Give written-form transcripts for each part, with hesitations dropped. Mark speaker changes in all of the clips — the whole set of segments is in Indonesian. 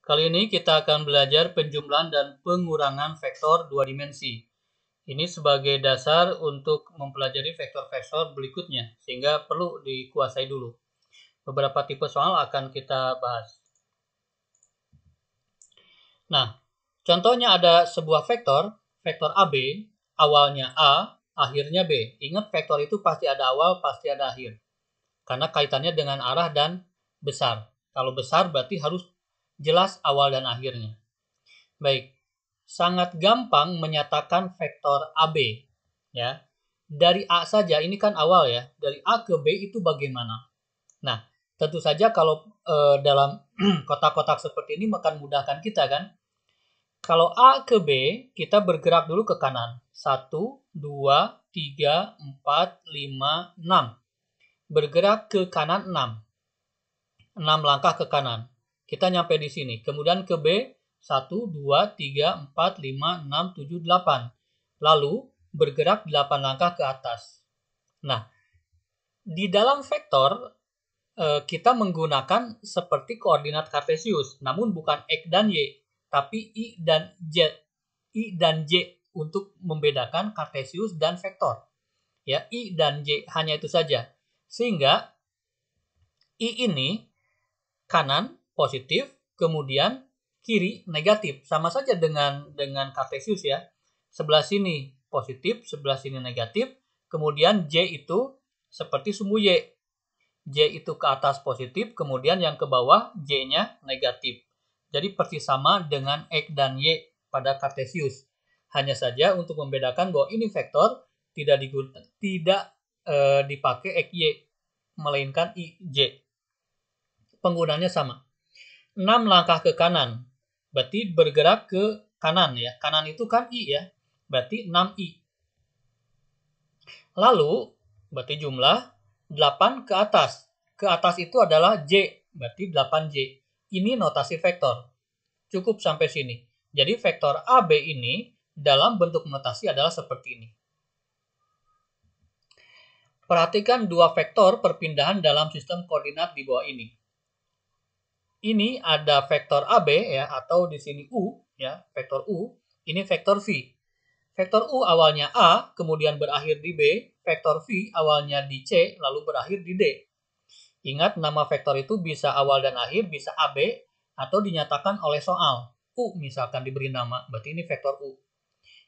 Speaker 1: Kali ini kita akan belajar penjumlahan dan pengurangan vektor dua dimensi. Ini sebagai dasar untuk mempelajari vektor-vektor berikutnya, sehingga perlu dikuasai dulu. Beberapa tipe soal akan kita bahas. Nah, contohnya ada sebuah vektor AB, awalnya A, akhirnya B. Ingat, vektor itu pasti ada awal, pasti ada akhir. Karena kaitannya dengan arah dan besar. Kalau besar berarti harus jelas awal dan akhirnya. Baik, sangat gampang menyatakan vektor AB. Ya, dari A saja, ini kan awal ya. Dari A ke B itu bagaimana? Nah, tentu saja kalau dalam kotak-kotak seperti ini akan mudahkan kita kan. Kalau A ke B, kita bergerak dulu ke kanan. 1, 2, 3, 4, 5, 6. Bergerak ke kanan 6. 6 langkah ke kanan. Kita nyampe di sini. Kemudian ke B, 1, 2, 3, 4, 5, 6, 7, 8. Lalu bergerak 8 langkah ke atas. Nah, di dalam vektor kita menggunakan seperti koordinat kartesius, namun bukan X dan Y, tapi I dan J untuk membedakan kartesius dan vektor. Ya, I dan J hanya itu saja. Sehingga I ini kanan positif, kemudian kiri negatif. Sama saja dengan kartesius ya. Sebelah sini positif, sebelah sini negatif. Kemudian J itu seperti sumbu Y. J itu ke atas positif, kemudian yang ke bawah J-nya negatif. Jadi persis sama dengan X dan Y pada kartesius. Hanya saja untuk membedakan bahwa ini vektor tidak dipakai X, Y, melainkan I, J. Penggunaannya sama. 6 langkah ke kanan. Berarti bergerak ke kanan ya. Kanan itu kan I ya. Berarti 6I. Lalu berarti jumlah 8 ke atas. Ke atas itu adalah J. Berarti 8J. Ini notasi vektor. Cukup sampai sini. Jadi vektor AB ini dalam bentuk notasi adalah seperti ini. Perhatikan dua vektor perpindahan dalam sistem koordinat di bawah ini. Ini ada vektor AB ya, atau di sini U ya, vektor U. Ini vektor V. Vektor U awalnya A, kemudian berakhir di B. Vektor V awalnya di C, lalu berakhir di D. Ingat, nama vektor itu bisa awal dan akhir, bisa AB, atau dinyatakan oleh soal. U misalkan diberi nama, berarti ini vektor U.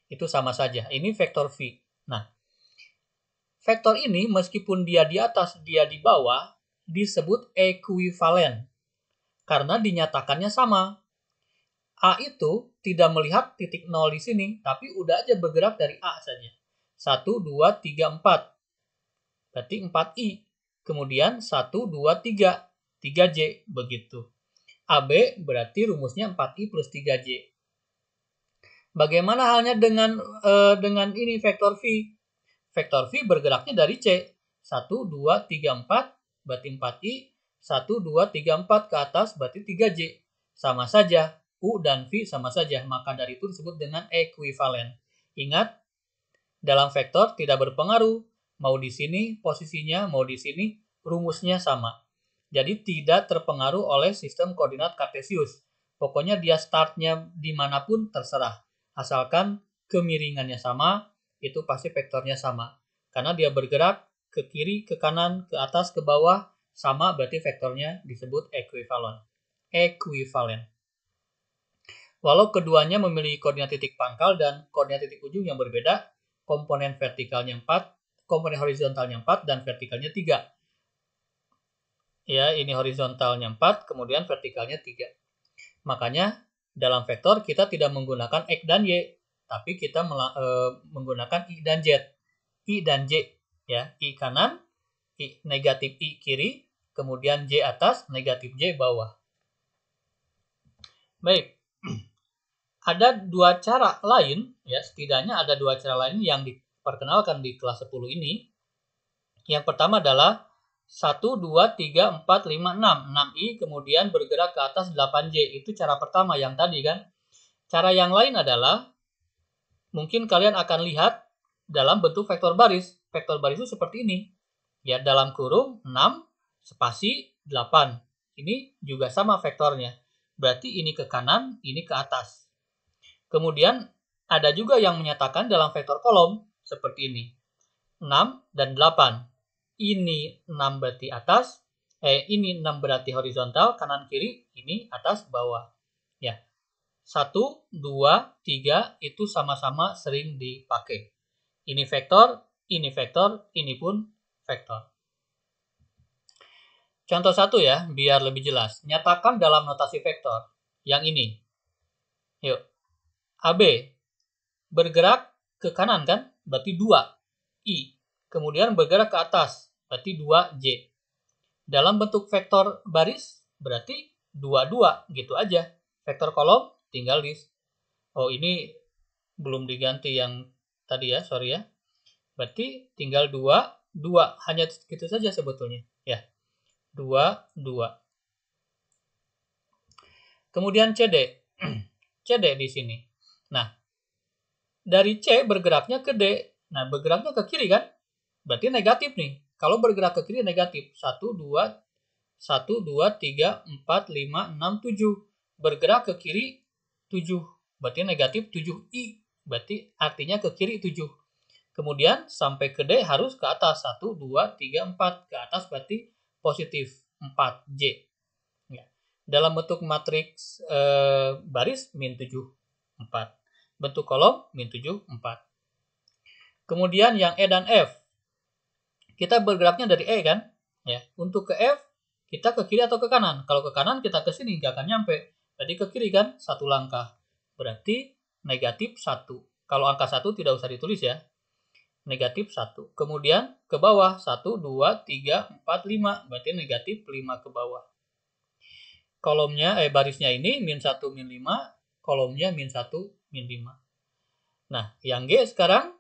Speaker 1: Itu sama saja. Ini vektor V. Nah, vektor ini meskipun dia di atas, dia di bawah, disebut ekuivalen. Karena dinyatakannya sama. A itu tidak melihat titik 0 di sini, tapi udah aja bergerak dari A saja. 1, 2, 3, 4. Berarti 4I. Kemudian 1, 2, 3. 3J. Begitu. AB berarti rumusnya 4I plus 3J. Bagaimana halnya dengan ini vektor V? Vektor V bergeraknya dari C. 1, 2, 3, 4. Berarti 4I. 1, 2, 3, 4 ke atas berarti 3J. Sama saja. U dan V sama saja, maka dari itu disebut dengan ekuivalen. Ingat, dalam vektor tidak berpengaruh, mau di sini posisinya, mau di sini rumusnya sama. Jadi tidak terpengaruh oleh sistem koordinat kartesius. Pokoknya dia startnya dimanapun terserah. Asalkan kemiringannya sama, itu pasti vektornya sama. Karena dia bergerak ke kiri, ke kanan, ke atas, ke bawah, sama berarti vektornya disebut ekuivalen. Walau keduanya memiliki koordinat titik pangkal dan koordinat titik ujung yang berbeda, komponen vertikalnya 4, komponen horizontalnya 4, dan vertikalnya 3. Ya, ini horizontalnya 4, kemudian vertikalnya 3. Makanya dalam vektor kita tidak menggunakan X dan Y, tapi kita menggunakan I dan Z. I dan J. Ya, I kanan, I negatif I kiri, kemudian J atas, negatif J bawah. Baik. Ada dua cara lain, ya setidaknya ada dua cara lain yang diperkenalkan di kelas 10 ini. Yang pertama adalah 1, 2, 3, 4, 5, 6. 6I kemudian bergerak ke atas 8J. Itu cara pertama yang tadi kan. Cara yang lain adalah, mungkin kalian akan lihat dalam bentuk vektor baris. Vektor baris itu seperti ini. Ya, dalam kurung 6, spasi 8. Ini juga sama vektornya. berarti ini ke kanan, ini ke atas. Kemudian ada juga yang menyatakan dalam vektor kolom seperti ini. 6 dan 8. Ini 6 berarti atas, ini 6 berarti horizontal, kanan kiri, ini atas bawah. Ya. 1, 2, 3 itu sama-sama sering dipakai. Ini vektor, ini pun vektor. Contoh 1 ya, biar lebih jelas. Nyatakan dalam notasi vektor. Yang ini. Yuk. AB bergerak ke kanan kan? Berarti 2 I. Kemudian bergerak ke atas, berarti 2J. Dalam bentuk vektor baris, berarti 2 gitu aja. Vektor kolom tinggal di... Oh, ini belum diganti yang tadi ya, sorry ya. Berarti tinggal 2, hanya gitu saja sebetulnya. Ya, 2. Kemudian CD. CD di sini. Nah, dari C bergeraknya ke D. Nah, bergeraknya ke kiri kan? Berarti negatif nih. Kalau bergerak ke kiri negatif. 1, 2, 3, 4, 5, 6, 7. Bergerak ke kiri 7. Berarti negatif 7I. Berarti artinya ke kiri 7. Kemudian sampai ke D harus ke atas. 1, 2, 3, 4. Ke atas berarti positif 4J. Ya. Dalam bentuk matriks baris min 7, 4. Bentuk kolom min 7, 4. Kemudian yang E dan F. Kita bergeraknya dari E kan? Ya. Untuk ke F, kita ke kiri atau ke kanan? Kalau ke kanan, kita ke sini, nggak akan nyampe. Jadi ke kiri kan? 1 langkah. Berarti negatif 1. Kalau angka 1 tidak usah ditulis ya. Negatif 1. Kemudian ke bawah. 1, 2, 3, 4, 5. Berarti negatif 5 ke bawah. Kolomnya, barisnya ini min 1, min 5. Kolomnya min 1, min 5. Nah, yang G sekarang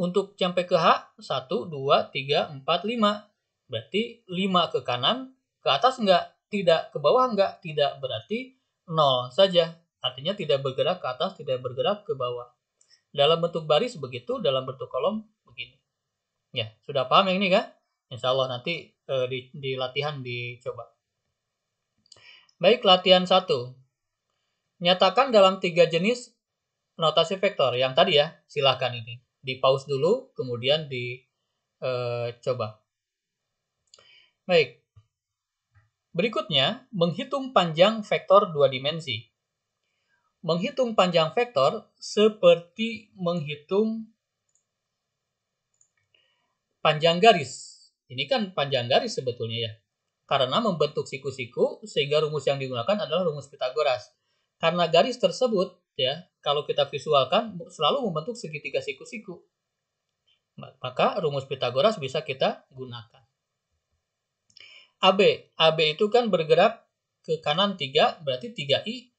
Speaker 1: untuk sampai ke H 1, 2, 3, 4, 5. Berarti 5 ke kanan, ke atas enggak, tidak, ke bawah enggak, tidak, berarti 0 saja. Artinya tidak bergerak ke atas, tidak bergerak ke bawah. Dalam bentuk baris begitu, dalam bentuk kolom begini. Ya, sudah paham yang ini kan? Insya Allah nanti di latihan dicoba. Baik, latihan 1. Nyatakan dalam 3 jenis notasi vektor. Yang tadi ya, silahkan ini. Di pause dulu, kemudian dicoba. Baik. Berikutnya, menghitung panjang vektor 2 dimensi. Menghitung panjang vektor seperti menghitung panjang garis. Ini kan panjang garis sebetulnya ya. Karena membentuk siku-siku, sehingga rumus yang digunakan adalah rumus Pitagoras. Karena garis tersebut, ya, kalau kita visualkan, selalu membentuk segitiga siku-siku. Maka rumus Pitagoras bisa kita gunakan. AB itu kan bergerak ke kanan 3, berarti 3I.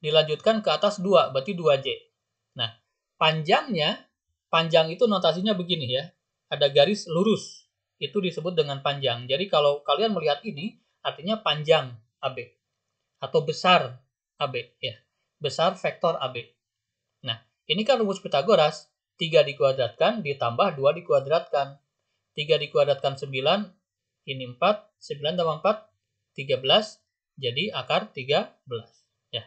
Speaker 1: Dilanjutkan ke atas 2, berarti 2J. Nah, panjang itu notasinya begini ya. Ada garis lurus, itu disebut dengan panjang. Jadi kalau kalian melihat ini, artinya panjang AB. Atau besar AB. Ya. Besar vektor AB. Nah, ini kan rumus Pitagoras. 3 dikuadratkan ditambah 2 dikuadratkan. 3 dikuadratkan 9, ini 4, 9 tambah 4, 13, jadi akar 13. Ya.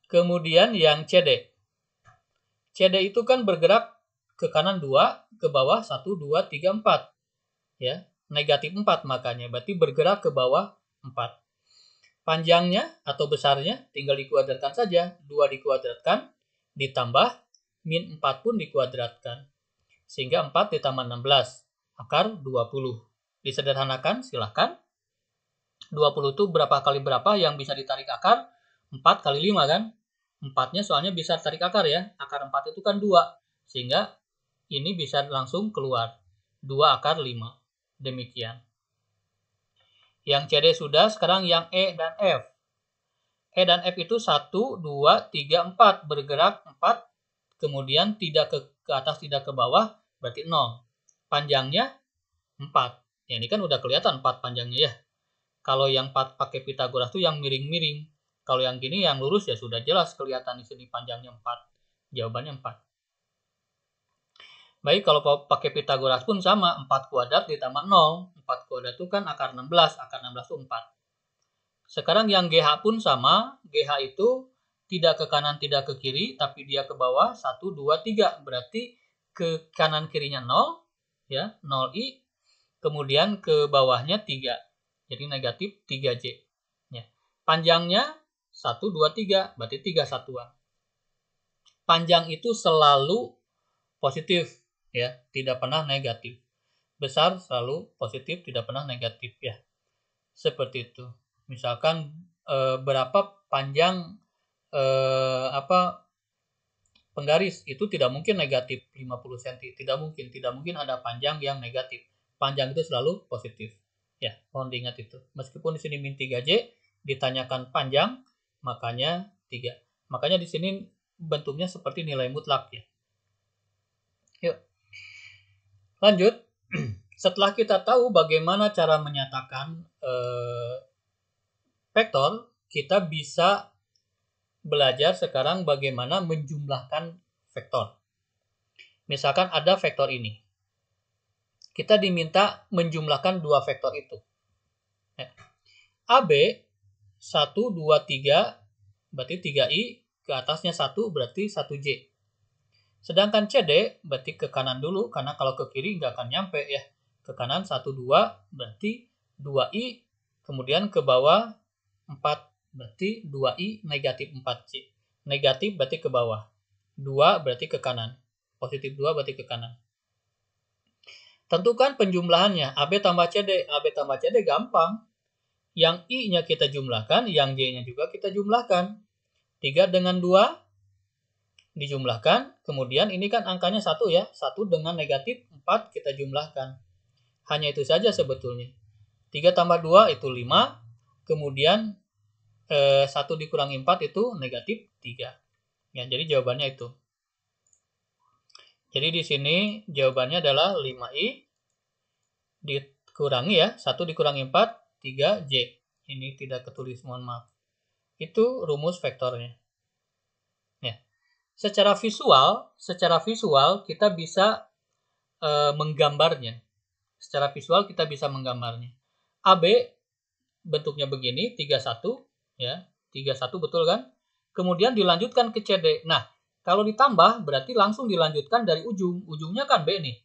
Speaker 1: Kemudian yang CD. CD itu kan bergerak ke kanan 2, ke bawah 1, 2, 3, 4. Ya, negatif 4 makanya, berarti bergerak ke bawah 4. Panjangnya atau besarnya tinggal dikuadratkan saja. 2 dikuadratkan ditambah min 4 pun dikuadratkan. Sehingga 4 ditambah 16, akar 20. Disederhanakan silahkan. 20 itu berapa kali berapa yang bisa ditarik akar? 4 kali 5 kan? 4-nya soalnya bisa tarik akar ya. Akar 4 itu kan 2. Sehingga ini bisa langsung keluar. 2 akar 5. Demikian. Yang CD sudah, sekarang yang E dan F. E dan F itu 1, 2, 3, 4. Bergerak 4. Kemudian tidak ke atas, tidak ke bawah. Berarti 0. Panjangnya 4. Ya, ini kan udah kelihatan 4 panjangnya ya. Kalau yang 4 pakai Pitagoras itu yang miring-miring. Kalau yang gini yang lurus ya sudah jelas kelihatan di sini panjangnya 4. Jawabannya 4. Baik, kalau pakai Pitagoras pun sama. 4 kuadrat ditambah 0. 4 kuadrat itu kan akar 16. Akar 16 itu 4. Sekarang yang GH pun sama. GH itu tidak ke kanan, tidak ke kiri, tapi dia ke bawah 1, 2, 3. Berarti ke kanan kirinya 0, ya, 0i, kemudian ke bawahnya 3. Jadi negatif 3J. Ya. Panjangnya 1, 2, 3, berarti 3 satuan. Panjang itu selalu positif, ya, tidak pernah negatif. Besar selalu positif, tidak pernah negatif, ya. Seperti itu. Misalkan berapa panjang penggaris, itu tidak mungkin negatif 50 cm, tidak mungkin ada panjang yang negatif. Panjang itu selalu positif. Ya, mohon diingat itu. Meskipun di sini min 3J ditanyakan panjang, makanya 3. Makanya di sini bentuknya seperti nilai mutlak, ya. Yuk. Lanjut. Setelah kita tahu bagaimana cara menyatakan vektor, kita bisa belajar sekarang bagaimana menjumlahkan vektor. Misalkan ada vektor ini. Kita diminta menjumlahkan dua vektor itu. AB 1, 2, 3 berarti 3i, ke atasnya 1 berarti 1j. Sedangkan CD berarti ke kanan dulu, karena kalau ke kiri nggak akan nyampe, ya. Ke kanan 1, 2 berarti 2i, kemudian ke bawah 4 berarti 2i negatif 4c. Negatif berarti ke bawah. 2 berarti ke kanan. Positif 2 berarti ke kanan. Tentukan penjumlahannya. AB tambah CD. AB tambah CD gampang. Yang I-nya kita jumlahkan, yang J-nya juga kita jumlahkan. 3 dengan 2 dijumlahkan. Kemudian ini kan angkanya 1, ya. 1 dengan negatif 4 kita jumlahkan. Hanya itu saja sebetulnya. 3 tambah 2 itu 5. Kemudian 1 dikurangi 4 itu negatif 3. Ya, jadi jawabannya itu. Jadi di sini jawabannya adalah 5i dikurangi, ya, 1 dikurangi 4, 3j. Ini tidak ketulis, mohon maaf. Itu rumus vektornya. Ya. Secara visual kita bisa menggambarnya. Secara visual kita bisa menggambarnya. AB bentuknya begini, 31, ya. 31 betul kan? Kemudian dilanjutkan ke CD. Nah, kalau ditambah berarti langsung dilanjutkan dari ujung. Ujungnya kan B nih.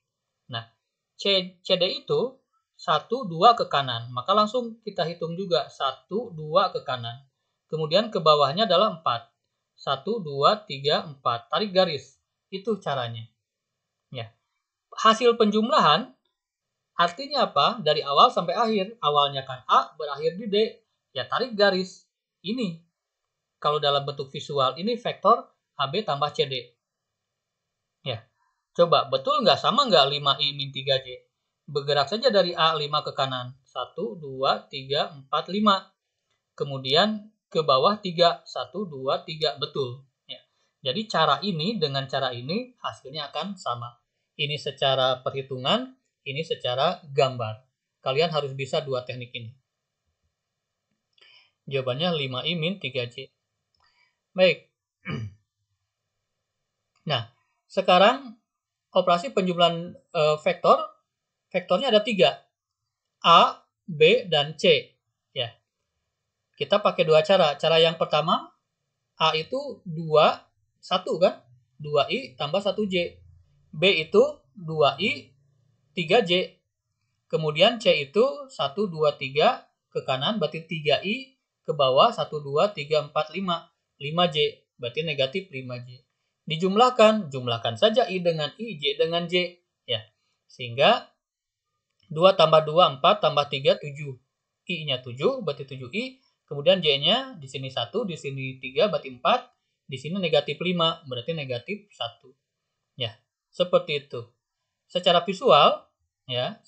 Speaker 1: Nah, CD itu 1, 2 ke kanan. Maka langsung kita hitung juga 1, 2 ke kanan. Kemudian ke bawahnya adalah 4. 1, 2, 3, 4. Tarik garis. Itu caranya. Ya. Hasil penjumlahan artinya apa? Dari awal sampai akhir. Awalnya kan A, berakhir di D. Ya, tarik garis. Ini. Kalau dalam bentuk visual, ini vektor AB tambah CD. Ya. Coba, betul nggak? Sama nggak 5i min 3j? Bergerak saja dari A 5 ke kanan. 1, 2, 3, 4, 5. Kemudian ke bawah 3. 1, 2, 3. Betul. Ya. Jadi cara ini dengan cara ini hasilnya akan sama. Ini secara perhitungan, ini secara gambar. Kalian harus bisa dua teknik ini. Jawabannya 5i min 3j. Baik. Nah, sekarang operasi penjumlahan vektornya ada 3. A, B, dan C. Ya. Kita pakai dua cara. Cara yang pertama, A itu 2, 1 kan? 2i tambah 1j. B itu 2i, 3j. Kemudian C itu 1, 2, 3 ke kanan, berarti 3i, ke bawah 1, 2, 3, 4, 5. 5j, berarti negatif 5j. Dijumlahkan, jumlahkan saja I dengan I, J dengan J. Ya. Sehingga 2 tambah 2, 4, tambah 3, 7. I-nya 7, berarti 7i. Kemudian J-nya di sini 1, di sini 3, berarti 4. Di sini negatif 5, berarti negatif 1. Ya, seperti itu. Secara visual, ya,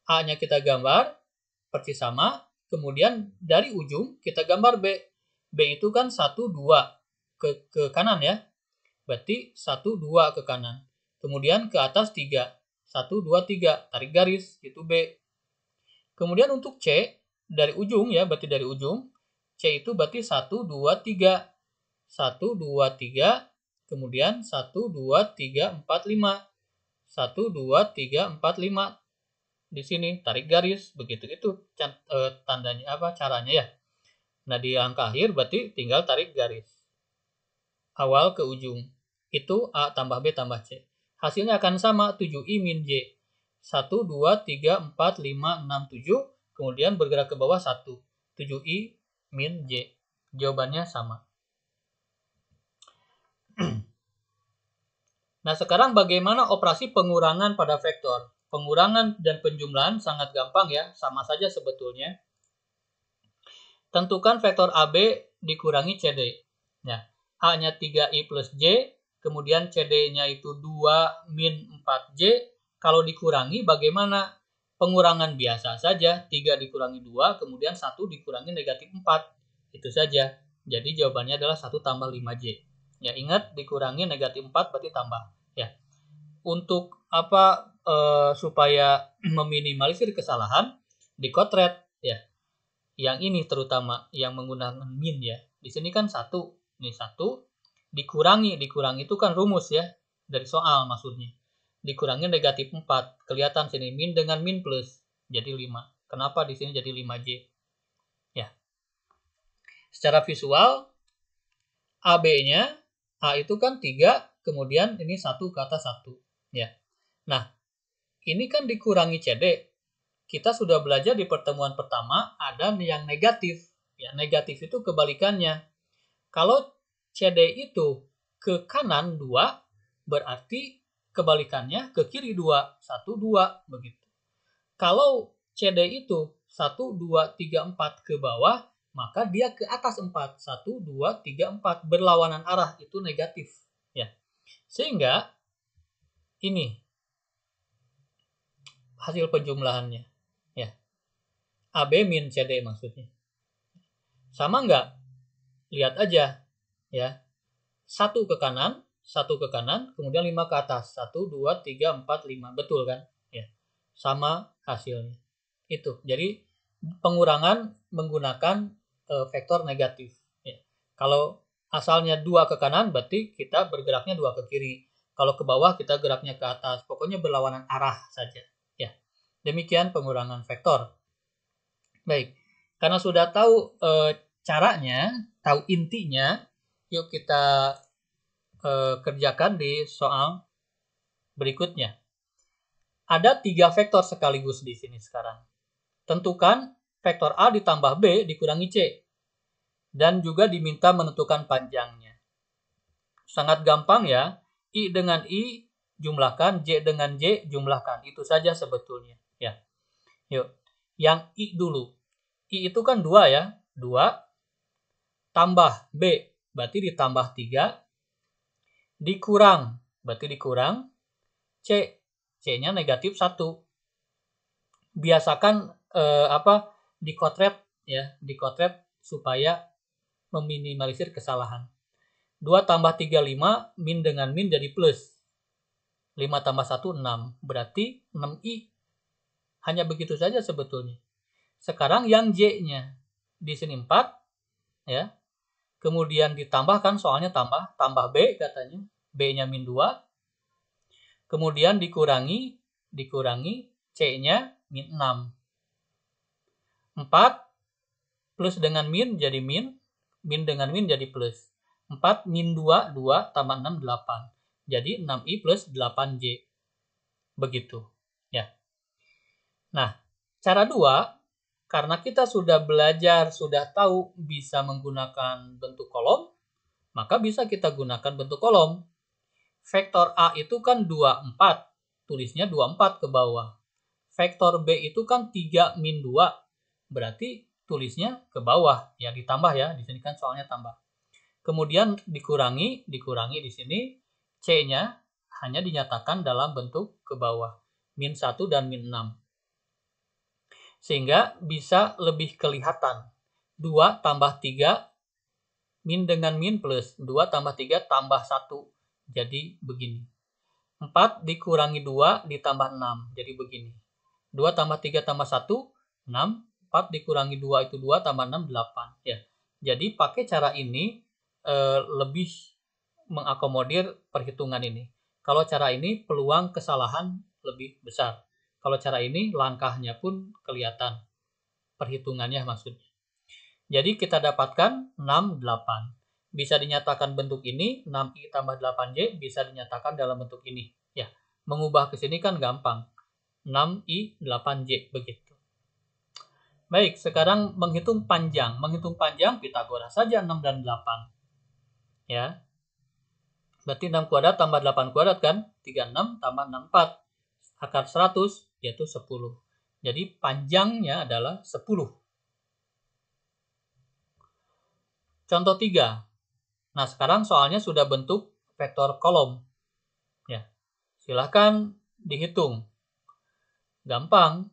Speaker 1: A-nya kita gambar, persis sama. Kemudian dari ujung kita gambar B. B itu kan 1, 2 ke kanan, ya. Berarti 1, 2 ke kanan. Kemudian ke atas 3. 1, 2, 3. Tarik garis, itu B. Kemudian untuk C, dari ujung, ya, berarti dari ujung. C itu berarti 1, 2, 3. 1, 2, 3. Kemudian 1, 2, 3, 4, 5. 1, 2, 3, 4, 5. di sini, tarik garis, begitu itu tandanya caranya ya. Nah, di angka akhir berarti tinggal tarik garis. Awal ke ujung. Itu A tambah B tambah C. Hasilnya akan sama, 7I min J. 1, 2, 3, 4, 5, 6, 7. Kemudian bergerak ke bawah 1. 7I min J. Jawabannya sama. Nah, sekarang bagaimana operasi pengurangan pada vektor? Pengurangan dan penjumlahan sangat gampang ya, sama saja sebetulnya. Tentukan vektor AB dikurangi CD. Nah, A-nya 3I plus J, kemudian CD-nya itu 2 min 4J. Kalau dikurangi bagaimana? Pengurangan biasa saja, 3 dikurangi 2, kemudian 1 dikurangi negatif 4. Itu saja. Jadi jawabannya adalah 1 tambah 5J. Ya, ingat dikurangi negatif 4 berarti tambah. Ya. Untuk supaya meminimalisir kesalahan, dikotret ya. Yang ini terutama yang menggunakan min ya. Di sini kan 1, ini 1 dikurangi itu kan rumus ya dari soal maksudnya. Dikurangi negatif 4. Kelihatan sini min dengan min plus jadi 5. Kenapa di sini jadi 5J? Ya. Secara visual AB-nya A itu kan 3, kemudian ini 1 ke atas 1 ya. Nah, ini kan dikurangi CD. Kita sudah belajar di pertemuan pertama ada yang negatif. Ya, negatif itu kebalikannya. Kalau CD itu ke kanan 2, berarti kebalikannya ke kiri 2, 1, 2, begitu. Kalau CD itu 1, 2, 3, 4 ke bawah, maka dia ke atas 4, 1, 2, 3, 4, berlawanan arah, itu negatif. Ya. Sehingga ini hasil penjumlahannya. Ya. AB min CD maksudnya. Sama enggak? Lihat aja. Ya. 1 ke kanan, kemudian 5 ke atas. 1, 2, 3, 4, 5. Betul kan? Ya. Sama hasilnya. Itu. Jadi pengurangan menggunakan vektor negatif. Ya. Kalau asalnya 2 ke kanan, berarti kita bergeraknya 2 ke kiri. Kalau ke bawah, kita geraknya ke atas. Pokoknya berlawanan arah saja. Ya. Demikian pengurangan vektor. Baik. Karena sudah tahu caranya, tahu intinya, yuk kita kerjakan di soal berikutnya. Ada 3 vektor sekaligus di sini sekarang. Tentukan vektor A ditambah B dikurangi C. Dan juga diminta menentukan panjangnya. Sangat gampang ya. I dengan I jumlahkan, J dengan J jumlahkan. Itu saja sebetulnya. Ya. Yuk. Yang I dulu. I itu kan 2 ya. 2 tambah B berarti ditambah 3. Dikurang berarti dikurang. C. C-nya negatif 1. Biasakan dikotret ya. Dikotret supaya meminimalisir kesalahan. 2 tambah 3, 5. Min dengan min jadi plus. 5 tambah 1, 6. Berarti 6I. Hanya begitu saja sebetulnya. Sekarang yang J-nya. Di sini 4. Ya. Kemudian ditambahkan soalnya tambah B katanya. B-nya min 2. Kemudian dikurangi C-nya min 6. 4 plus dengan min jadi min dengan min jadi plus. 4 min 2, 2 tambah 6, 8. Jadi 6I plus 8J. Begitu. Ya. Nah, cara 2, karena kita sudah belajar, sudah tahu bisa menggunakan bentuk kolom, maka bisa kita gunakan bentuk kolom. Vektor A itu kan 24, tulisnya 24 ke bawah. Vektor B itu kan 3 min 2, berarti tulisnya ke bawah. Ya ditambah ya, di sini kan soalnya tambah. Kemudian dikurangi di sini, C-nya hanya dinyatakan dalam bentuk ke bawah. Min 1 dan min 6. Sehingga bisa lebih kelihatan. 2 tambah 3, min dengan min plus. 2 tambah 3 tambah 1. Jadi begini. 4 dikurangi 2 ditambah 6. Jadi begini. 2 tambah 3 tambah 1, 6. 4 dikurangi 2 itu 2 tambah 6, 8. Ya. Jadi pakai cara ini lebih mengakomodir perhitungan ini. Kalau cara ini peluang kesalahan lebih besar. Kalau cara ini langkahnya pun kelihatan, perhitungannya maksudnya. Jadi kita dapatkan 6, 8. Bisa dinyatakan bentuk ini, 6i tambah 8j bisa dinyatakan dalam bentuk ini. Ya, mengubah ke sini kan gampang. 6i 8j begitu. Baik, sekarang menghitung panjang. Menghitung panjang Pitagoras saja 6 dan 8. Ya. Berarti 6 kuadrat tambah 8 kuadrat kan? 36 tambah 64. Akar 100 yaitu 10. Jadi panjangnya adalah 10. Contoh 3. Nah, sekarang soalnya sudah bentuk vektor kolom. Ya. Silahkan dihitung. Gampang.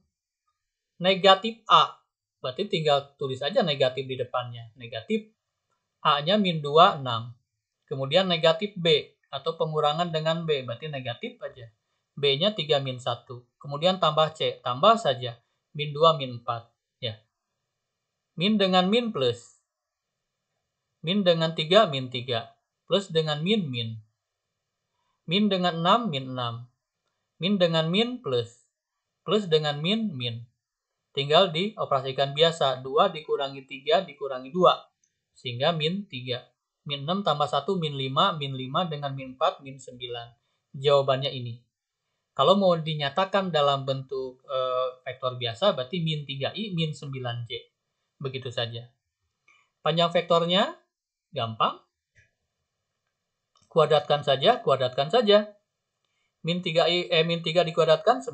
Speaker 1: Negatif A. Berarti tinggal tulis aja negatif di depannya. Negatif A-nya min 2, 6. Kemudian negatif B atau pengurangan dengan B. Berarti negatif aja. B-nya 3 min 1. Kemudian tambah C. Tambah saja. Min 2, min 4. Ya. Min dengan min plus. Min dengan 3, min 3. Plus dengan min, min. Min dengan 6, min 6. Min dengan min plus. Plus dengan min, min. Tinggal dioperasikan biasa. 2 dikurangi 3 dikurangi 2. Sehingga min 3. Min 6 tambah 1, min 5. Min 5 dengan min 4, min 9. Jawabannya ini. Kalau mau dinyatakan dalam bentuk vektor biasa, berarti min 3i, min 9j. Begitu saja. Panjang vektornya gampang. Kuadratkan saja, kuadratkan saja. Min 3 dikuadratkan 9,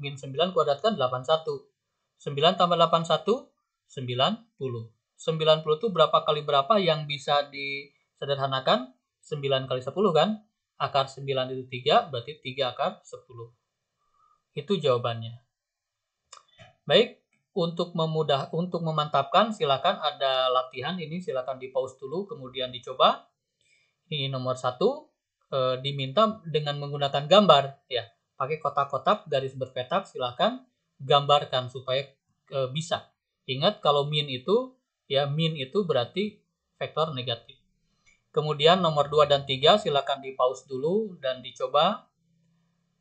Speaker 1: min 9 kuadratkan 81. 9 tambah 81, 90. 90 itu berapa kali berapa yang bisa disederhanakan? 9 kali 10 kan? Akar 9 itu 3, berarti 3 akar 10. Itu jawabannya. Baik. Untuk memantapkan, silakan ada latihan ini, silakan di pause dulu, kemudian dicoba. Ini nomor 1, diminta dengan menggunakan gambar, ya, pakai kotak-kotak, garis berpetak, silakan gambarkan supaya bisa. Ingat kalau min itu, ya min itu berarti vektor negatif. Kemudian nomor 2 dan 3 silakan di pause dulu dan dicoba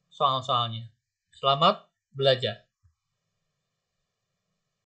Speaker 1: soal-soalnya. Selamat belajar.